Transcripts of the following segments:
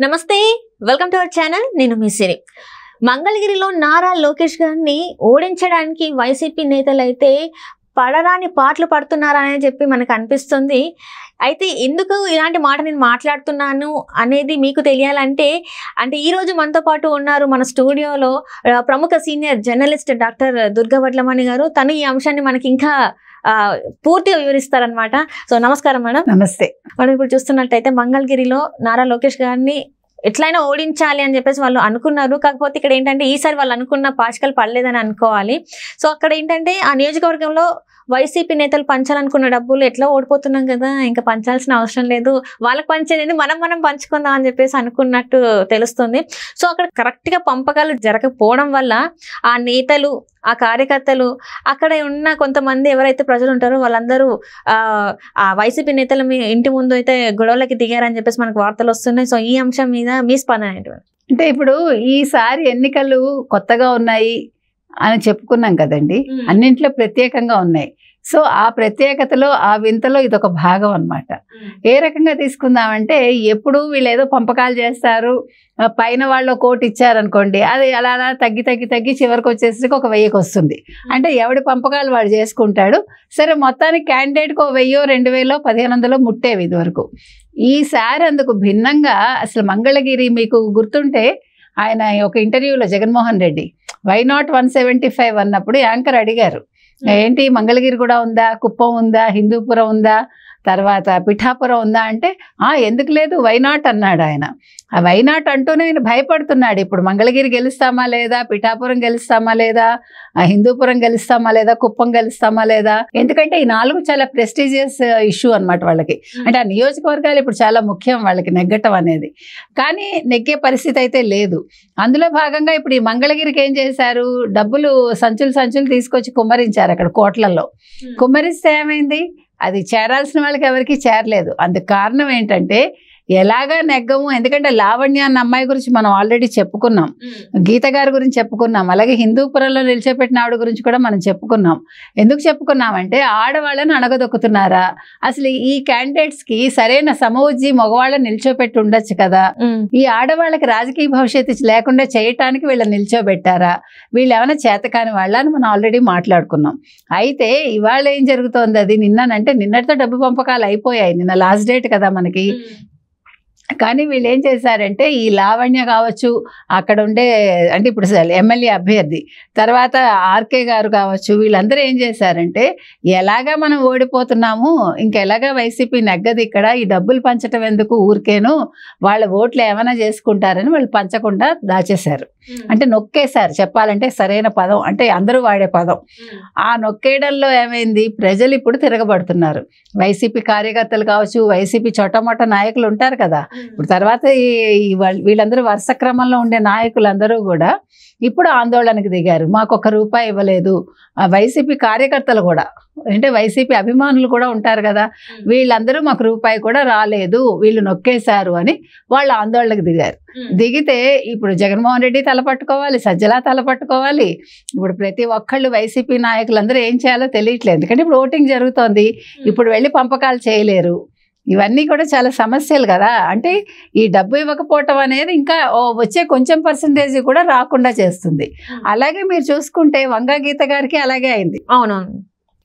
నమస్తే, welcome to our channel. నేను మీ సిరి. మంగళగిరిలో నారా లోకేష్ గారిని ఓడించడానికి వైసీపీ నేతలు అయితే పడరాని పాటలు పడుతున్నారని చెప్పి మనకు అనిపిస్తుంది. అయితే ఎందుకు ఇలాంటి మాట నేను మాట్లాడుతున్నాను అనేది మీకు తెలియాలంటే ఈరోజు మనతో పాటు ఉన్నారు మన స్టూడియోలో ప్రముఖ senior journalist doctor Durga Vadlamani గారు. తను ఈ అంశాన్ని మనకి ఇంకా పూర్తిగా వివరిస్తారనమాట. సో నమస్కారం మేడం. నమస్తే. మనం ఇప్పుడు చూస్తున్నట్టయితే మంగళగిరిలో నారా లోకేష్ గారిని ఎట్లయినా ఓడించాలి అని చెప్పేసి వాళ్ళు అనుకున్నారు. కాకపోతే ఇక్కడ ఏంటంటే ఈసారి వాళ్ళు అనుకున్న పాచికలు పడలేదని అనుకోవాలి. సో అక్కడ ఏంటంటే ఆ నియోజకవర్గంలో వైసీపీ నేతలు పంచాలనుకున్న డబ్బులు ఎట్లా ఓడిపోతున్నాం కదా, ఇంకా పంచాల్సిన అవసరం లేదు, వాళ్ళకి పంచేది మనం పంచుకుందాం అని చెప్పేసి అనుకున్నట్టు తెలుస్తుంది. సో అక్కడ కరెక్ట్గా పంపకాలు జరగకపోవడం వల్ల ఆ నేతలు, ఆ కార్యకర్తలు, అక్కడ ఉన్న కొంతమంది ఎవరైతే ప్రజలు ఉంటారో వాళ్ళందరూ ఆ వైసీపీ నేతల ఇంటి ముందు అయితే గొడవలకి దిగారని చెప్పేసి మనకు వార్తలు వస్తున్నాయి. సో ఈ అంశం మీద మీ స్పందన ఏంటి? అంటే ఇప్పుడు ఈసారి ఎన్నికలు కొత్తగా ఉన్నాయి అని చెప్పుకున్నాం కదండి, అన్నింట్లో ప్రత్యేకంగా ఉన్నాయి. సో ఆ ప్రత్యేకతలో, ఆ వింతలో ఇదొక భాగం అన్నమాట. ఏ రకంగా తీసుకుందామంటే, ఎప్పుడు వీళ్ళు ఏదో పంపకాలు చేస్తారు, పైన వాళ్ళు కోటి ఇచ్చారనుకోండి, అది అలా అలా తగ్గి చివరికి వచ్చేసరికి ఒక 1000కి వస్తుంది. అంటే ఎవడి పంపకాలు వాడు చేసుకుంటాడు. సరే, మొత్తానికి క్యాండిడేట్కి 1000, 2000, 1500 ముట్టేవి ఇదివరకు. ఈసారి అందుకు భిన్నంగా అసలు మంగళగిరి మీకు గుర్తుంటే, ఆయన ఒక ఇంటర్వ్యూలో జగన్మోహన్ రెడ్డి వై నాట్ 175 అన్నప్పుడు యాంకర్ అడిగారు, ఏంటి మంగళగిరి కూడా ఉందా, కుప్పం ఉందా, హిందూపురం ఉందా, తర్వాత పిఠాపురం ఉందా అంటే ఎందుకు లేదు, వైనాట్ అన్నాడు ఆయన. ఆ వైనాట్ అంటూనే ఆయన భయపడుతున్నాడు. ఇప్పుడు మంగళగిరి గెలుస్తామా లేదా, పిఠాపురం గెలుస్తామా లేదా, హిందూపురం గెలుస్తామా లేదా, కుప్పం గెలుస్తామా లేదా, ఎందుకంటే ఈ 4 చాలా ప్రెస్టీజియస్ ఇష్యూ అనమాట వాళ్ళకి. అంటే ఆ నియోజకవర్గాలు ఇప్పుడు చాలా ముఖ్యం వాళ్ళకి నెగ్గటం అనేది. కానీ నెగ్గే పరిస్థితి అయితే లేదు. అందులో భాగంగా ఇప్పుడు ఈ మంగళగిరికి ఏం చేశారు, డబ్బులు సంచులు తీసుకొచ్చి కుమ్మరించారు అక్కడ కోట్లలో. కుమ్మరిస్తే ఏమైంది, అది చేరాల్సిన వాళ్ళకి ఎవరికి చేరలేదు. అందుకు కారణం ఏంటంటే, ఎలాగా నెగ్గము, ఎందుకంటే లావణ్య అన్న అమ్మాయి గురించి మనం ఆల్రెడీ చెప్పుకున్నాం, గీత గారి గురించి చెప్పుకున్నాం, అలాగే హిందూపురంలో నిలిచిపెట్టిన ఆవిడ గురించి కూడా మనం చెప్పుకున్నాం. ఎందుకు చెప్పుకున్నామంటే, ఆడవాళ్ళని అణగదొక్కుతున్నారా, అసలు ఈ క్యాండిడేట్స్కి సరైన సమవుజ్జి మగవాళ్ళని నిల్చోపెట్టి ఉండొచ్చు కదా, ఈ ఆడవాళ్ళకి రాజకీయ భవిష్యత్తు లేకుండా చేయటానికి వీళ్ళని నిల్చోబెట్టారా, వీళ్ళు ఏమైనా చేతకాని వాళ్ళ అని మనం ఆల్రెడీ మాట్లాడుకున్నాం. అయితే ఇవాళ ఏం జరుగుతోంది, అది నిన్నటితో డబ్బు పంపకాలు అయిపోయాయి, నిన్న లాస్ట్ డేట్ కదా మనకి. కానీ వీళ్ళు ఏం చేశారంటే, ఈ లావణ్య కావచ్చు, అక్కడ ఉండే అంటే ఇప్పుడు ఎమ్మెల్యే అభ్యర్థి, తర్వాత ఆర్కే గారు కావచ్చు, వీళ్ళందరూ ఏం చేశారంటే, ఎలాగా మనం ఓడిపోతున్నాము, ఇంకెలాగా వైసీపీ నెగ్గది ఇక్కడ, ఈ డబ్బులు పంచటం ఎందుకు, ఊరికేను వాళ్ళ ఓట్లు ఏమైనా చేసుకుంటారని వాళ్ళు పంచకుండా దాచేశారు. అంటే నొక్కేశారు, చెప్పాలంటే సరైన పదం, అంటే అందరూ వాడే పదం. ఆ నొక్కేయడంలో ఏమైంది, ప్రజలు ఇప్పుడు తిరగబడుతున్నారు. వైసీపీ కార్యకర్తలు కావచ్చు, వైసీపీ చోటమోట నాయకులు ఉంటారు కదా, ఇప్పుడు తర్వాత వీళ్ళందరూ వరుస క్రమంలో ఉండే నాయకులందరూ కూడా ఇప్పుడు ఆందోళనకు దిగారు. మాకు ₹1 ఇవ్వలేదు. వైసీపీ కార్యకర్తలు కూడా, అంటే వైసీపీ అభిమానులు కూడా ఉంటారు కదా, వీళ్ళందరూ మాకు ₹1 కూడా రాలేదు, వీళ్ళు నొక్కేశారు అని వాళ్ళు ఆందోళనకు దిగారు. దిగితే ఇప్పుడు జగన్మోహన్ రెడ్డి తలపట్టుకోవాలి, సజ్జల తలపట్టుకోవాలి. ఇప్పుడు ప్రతి ఒక్కళ్ళు వైసీపీ నాయకులందరూ ఏం చేయాలో తెలియట్లేదు, ఎందుకంటే ఇప్పుడు ఓటింగ్ జరుగుతోంది, ఇప్పుడు వెళ్ళి పంపకాలు చేయలేరు. ఇవన్నీ కూడా చాలా సమస్యలు కదా. అంటే ఈ డబ్బు ఇవ్వకపోవటం అనేది ఇంకా వచ్చే కొంచెం పర్సంటేజ్ కూడా రాకుండా చేస్తుంది. అలాగే మీరు చూసుకుంటే వంగా గీత గారికి అలాగే అయింది. అవునవును,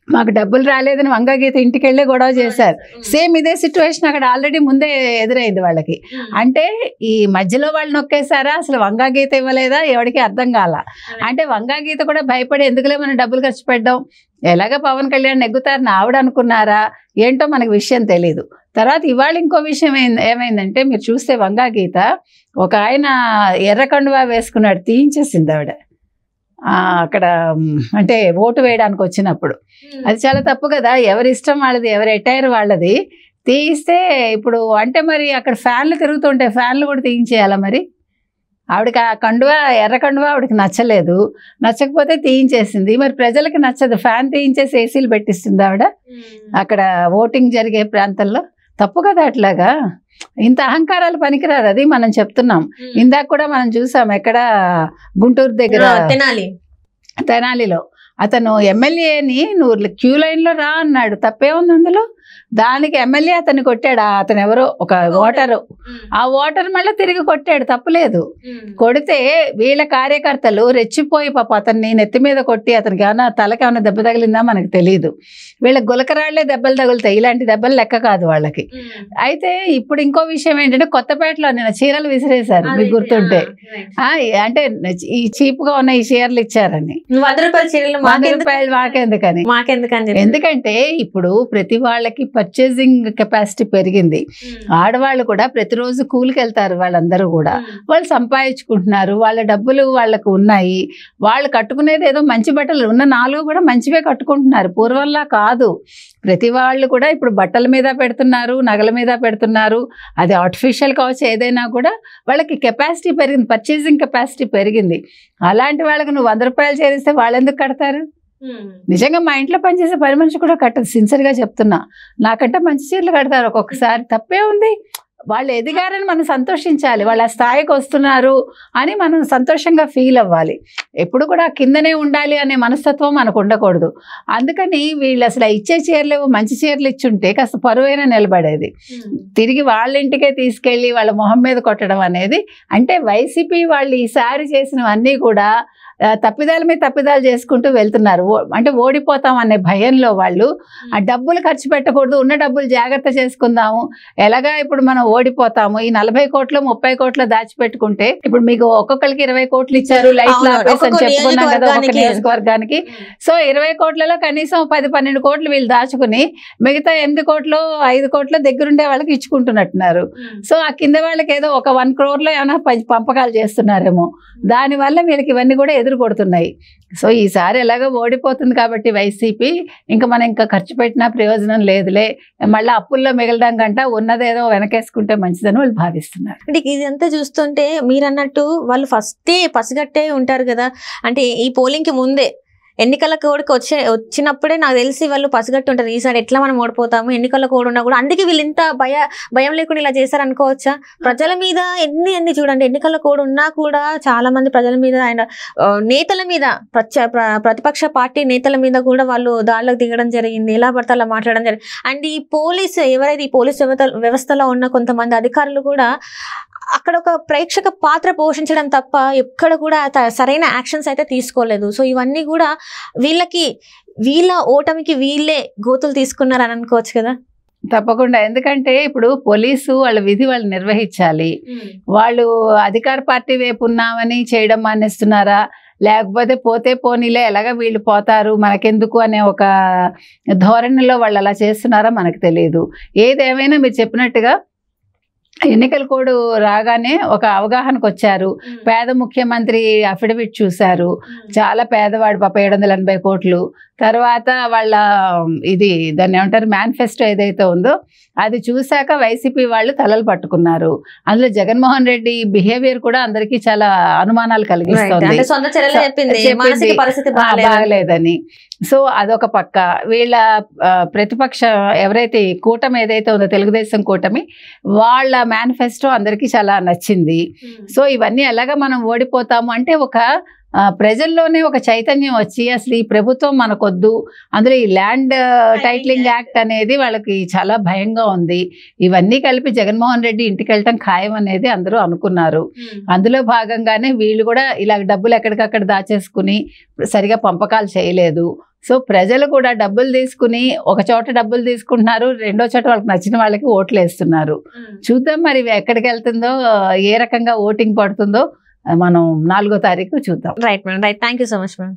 మాకు డబ్బులు రాలేదని వంగా గీత ఇంటికి వెళ్ళి గొడవ చేశారు. సేమ్ ఇదే సిచ్యువేషన్ అక్కడ ఆల్రెడీ ముందే ఎదురైంది వాళ్ళకి. అంటే ఈ మధ్యలో వాళ్ళు నొక్కేశారా, అసలు వంగా గీత ఇవ్వలేదా, ఎవరికి అర్థం కాల. అంటే వంగా గీత కూడా భయపడి ఎందుకులే మనం డబ్బులు ఖర్చు పెట్టడం, ఎలాగ పవన్ కళ్యాణ్ నెగ్గుతారని ఆవిడ అనుకున్నారా ఏంటో మనకు విషయం తెలీదు. తర్వాత ఇవాళ ఇంకో విషయం ఏమైందంటే, మీరు చూస్తే వంగా గీత ఒక ఆయన ఎర్ర కండువా వేసుకున్నాడు, తీయించేసింది ఆవిడ అక్కడ, అంటే ఓటు వేయడానికి వచ్చినప్పుడు. అది చాలా తప్పు కదా, ఎవరి ఇష్టం వాళ్ళది, ఎవరి ఎటైర్ వాళ్ళది. తీయిస్తే ఇప్పుడు అంటే మరి అక్కడ ఫ్యాన్లు తిరుగుతుంటే ఫ్యాన్లు కూడా తీయించేయాలా మరి? ఆవిడకి ఆ కండువా, ఎర్ర కండువా ఆవిడకి నచ్చలేదు, నచ్చకపోతే తీయించేసింది. మరి ప్రజలకి నచ్చదు, ఫ్యాన్ తీయించేసి ఏసీలు పెట్టిస్తుంది ఆవిడ అక్కడ ఓటింగ్ జరిగే ప్రాంతంలో. తప్పు కదా అట్లాగా, ఇంత అహంకారాలు పనికిరాదు, అది మనం చెప్తున్నాం. ఇందాక కూడా మనం చూసాం, ఎక్కడ గుంటూరు దగ్గర తెనాలిలో అతను ఎమ్మెల్యేని నువ్వు క్యూ లైన్లో రా అన్నాడు, తప్పే ఉంది అందులో. దానికి ఎమ్మెల్యే అతన్ని కొట్టాడు, అతను ఎవరో ఒక ఓటరు, ఆ ఓటర్ మళ్ళీ తిరిగి కొట్టాడు, తప్పులేదు. కొడితే వీళ్ళ కార్యకర్తలు రెచ్చిపోయి పాప అతన్ని నెత్తి మీద కొట్టి అతనికి ఏమైనా తలకి ఏమైనా దెబ్బ తగిలిందా మనకు తెలియదు. వీళ్ళ గులకరాళ్లే దెబ్బలు తగులుతాయి, ఇలాంటి దెబ్బలు లెక్క కాదు వాళ్ళకి. అయితే ఇప్పుడు ఇంకో విషయం ఏంటంటే కొత్తపేటలో నిన్న చీరలు విసిరేశారు, మీకు గుర్తుంటే. అంటే ఈ చీప్ గా ఉన్న ఈ చీరలు ఇచ్చారని, రూపాయలు మాకెందుకని. ఎందుకంటే ఇప్పుడు ప్రతి వాళ్ళకి పర్చేసింగ్ కెపాసిటీ పెరిగింది. ఆడవాళ్ళు కూడా ప్రతిరోజు కూలికి వెళ్తారు, వాళ్ళందరూ కూడా వాళ్ళు సంపాదించుకుంటున్నారు, వాళ్ళ డబ్బులు వాళ్ళకు ఉన్నాయి, వాళ్ళు కట్టుకునేది ఏదో మంచి బట్టలు ఉన్న 4 కూడా మంచివే కట్టుకుంటున్నారు, పూర్వంలా కాదు. ప్రతి వాళ్ళు కూడా ఇప్పుడు బట్టల మీద పెడుతున్నారు, నగల మీద పెడుతున్నారు, అది ఆర్టిఫిషియల్ కావచ్చు, ఏదైనా కూడా వాళ్ళకి కెపాసిటీ పెరిగింది, పర్చేసింగ్ కెపాసిటీ పెరిగింది. అలాంటి వాళ్ళకి నువ్వు 100 రూపాయలు చేరిస్తే వాళ్ళు ఎందుకు కడతారు? నిజంగా మా ఇంట్లో పనిచేసే పని మనిషి కూడా కట్టదు, సిన్సియర్గా చెప్తున్నా. నాకంటే మంచి చీరలు కడతారు ఒక్కొక్కసారి, తప్పే ఉంది. వాళ్ళు ఎదిగారని మనం సంతోషించాలి, వాళ్ళ స్థాయికి వస్తున్నారు అని మనం సంతోషంగా ఫీల్ అవ్వాలి. ఎప్పుడు కూడా కిందనే ఉండాలి అనే మనస్తత్వం మనకు ఉండకూడదు. అందుకని వీళ్ళు అసలు ఇచ్చే చీరలు మంచి చీరలు ఇచ్చుంటే కాస్త పరువైనా నిలబడేది. తిరిగి వాళ్ళ ఇంటికే తీసుకెళ్ళి వాళ్ళ మొహం మీద కొట్టడం అనేది, అంటే వైసీపీ వాళ్ళు ఈసారి చేసినవన్నీ కూడా తప్పిదాల మీద తప్పిదాలు చేసుకుంటూ వెళ్తున్నారు. అంటే ఓడిపోతాం అనే భయంలో వాళ్ళు ఆ డబ్బులు ఖర్చు పెట్టకూడదు, ఉన్న డబ్బులు జాగ్రత్త చేసుకుందాము, ఎలాగా ఇప్పుడు మనం ఓడిపోతాము, ఈ 40 కోట్లు 30 కోట్లు దాచిపెట్టుకుంటే, ఇప్పుడు మీకు ఒక్కొక్కరికి 20 కోట్లు ఇచ్చారు లైట్లు ఆపేసి అని చెప్పుకున్నాం కదా ఒక నియోజకవర్గానికి. సో 20 కోట్లలో కనీసం 10-12 కోట్లు వీళ్ళు దాచుకుని మిగతా 8 కోట్లు 5 కోట్లు దగ్గరుండే వాళ్ళకి ఇచ్చుకుంటున్నట్టున్నారు. సో ఆ కింద వాళ్ళకి ఏదో ఒక 1 crore ఏమైనా పంపకాలు చేస్తున్నారేమో, దానివల్ల వీళ్ళకి ఇవన్నీ కూడా ఎదురు కొడుతున్నాయి. సో ఈసారి ఎలాగో ఓడిపోతుంది కాబట్టి వైసీపీ ఇంకా మనం ఇంకా ఖర్చు పెట్టినా ప్రయోజనం లేదులే, మళ్ళీ అప్పుల్లో మిగలడం కంటే ఉన్నదేదో వెనకేసుకుంటే మంచిదని వాళ్ళు భావిస్తున్నారు. అంటే ఇదంతా చూస్తుంటే మీరు అన్నట్టు వాళ్ళు ఫస్టే పసిగట్టే ఉంటారు కదా, అంటే ఈ పోలింగ్కి ముందే ఎన్నికల కోడ్కి వచ్చినప్పుడే నాకు తెలిసి వాళ్ళు పసిగట్టు ఉంటారు, ఈసారి ఎట్లా మనం ఓడిపోతాము, ఎన్నికల కోడ్ ఉన్నా కూడా అందుకే వీళ్ళు ఇంత భయం లేకుండా ఇలా చేశారు అనుకోవచ్చా? ప్రజల మీద ఎన్ని చూడండి, ఎన్నికల కోడ్ ఉన్నా కూడా చాలా మంది ప్రజల మీద, ఆయన నేతల మీద, ప్రతిపక్ష పార్టీ నేతల మీద కూడా వాళ్ళు దాడులకు దిగడం జరిగింది, ఎలా పడితే అలా మాట్లాడడం జరిగింది. అండ్ ఈ పోలీసు ఎవరైతే ఈ పోలీస్ వ్యవస్థలో ఉన్న కొంతమంది అధికారులు కూడా అక్కడ ఒక ప్రేక్షక పాత్ర పోషించడం తప్ప ఎక్కడ కూడా సరైన యాక్షన్స్ అయితే తీసుకోలేదు. సో ఇవన్నీ కూడా వీళ్ళ ఓటమికి వీళ్ళే గోతులు తీసుకున్నారని అనుకోవచ్చు కదా. తప్పకుండా, ఎందుకంటే ఇప్పుడు పోలీసు వాళ్ళ విధి వాళ్ళు నిర్వహించాలి. వాళ్ళు అధికార పార్టీ వైపు ఉన్నామని చేయడం మానేస్తున్నారా, లేకపోతే పోతే పోనీలే ఎలాగా వీళ్ళు పోతారు మనకెందుకు అనే ఒక ధోరణిలో వాళ్ళు అలా చేస్తున్నారా మనకు తెలియదు. ఏదేమైనా మీరు చెప్పినట్టుగా ఎన్నికల కోడ్ రాగానే ఒక అవగాహనకు వచ్చారు. పేద ముఖ్యమంత్రి అఫిడవిట్ చూశారు, చాలా పేదవాడు పాప 780 కోట్లు. తర్వాత వాళ్ళ ఇది దాన్ని ఏమంటారు మేనిఫెస్టో ఏదైతే ఉందో అది చూశాక వైసీపీ వాళ్ళు తలలు పట్టుకున్నారు. అందులో జగన్మోహన్ రెడ్డి బిహేవియర్ కూడా అందరికీ చాలా అనుమానాలు కలిగిస్తుంది, బాగలేదని. సో అదొక పక్క. వీళ్ళ ప్రతిపక్ష ఎవరైతే కూటమి ఏదైతే ఉందో తెలుగుదేశం కూటమి, వాళ్ళ మేనిఫెస్టో అందరికీ చాలా నచ్చింది. సో ఇవన్నీ ఎలాగా మనం ఓడిపోతాము అంటే ఒక ప్రజల్లోనే ఒక చైతన్యం వచ్చి అసలు ఈ ప్రభుత్వం మనకొద్దు, అందులో ఈ ల్యాండ్ టైటిలింగ్ యాక్ట్ అనేది వాళ్ళకి చాలా భయంగా ఉంది. ఇవన్నీ కలిపి జగన్మోహన్ రెడ్డి ఇంటికి వెళ్ళటం ఖాయం అనేది అందరూ అనుకున్నారు. అందులో భాగంగానే వీళ్ళు కూడా ఇలా డబ్బులు ఎక్కడికక్కడ దాచేసుకుని సరిగా పంపకాలు చేయలేదు. సో ప్రజలు కూడా డబ్బులు తీసుకుని ఒక చోట డబ్బులు తీసుకుంటున్నారు, రెండో చోట వాళ్ళకి నచ్చిన వాళ్ళకి ఓట్లు వేస్తున్నారు. చూద్దాం మరి ఎక్కడికి వెళ్తుందో, ఏ రకంగా ఓటింగ్ పడుతుందో మనం 4వ తారీఖు చూద్దాం. Right madam, right. Thank you so much madam.